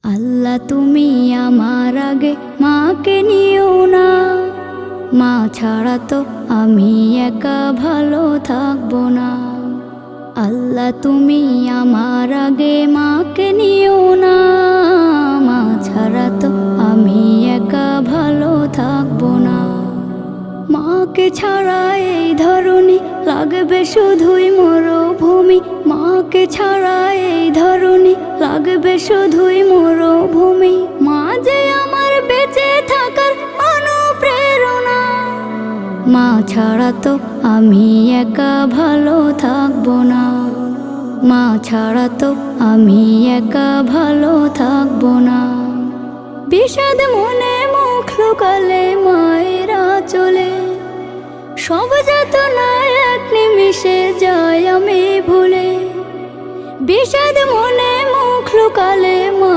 আল্লাহ তুমি আমার আগে মাকে নিও না, মা ছাড়া তো আমি একা ভালো থাকবো না। আল্লাহ তুমি আমার আগে মাকে নিও না, মা ছাড়া তো আমি একা ভালো থাকবো না। মাকে ছাড়া এই ধরনী লাগবে শুধুই মরুভূমি, মাকে ছাড়া এই ধরনী লাগবে শুধুই মরুভূমি। মা যে আমার বেঁচে থাকার অনুপ্রেরণা, মা ছাড়া তো আমি একা ভালো থাকবো না। মা ছাড়া তো আমি একা ভালো থাকবো না। বিষাদ মনে মুখ লুকালে মায়েরা চলে, সব যাতনা এক নিমিষে যায় আমি ভুলে। বিষাদ মনে মুখ লুকালে মা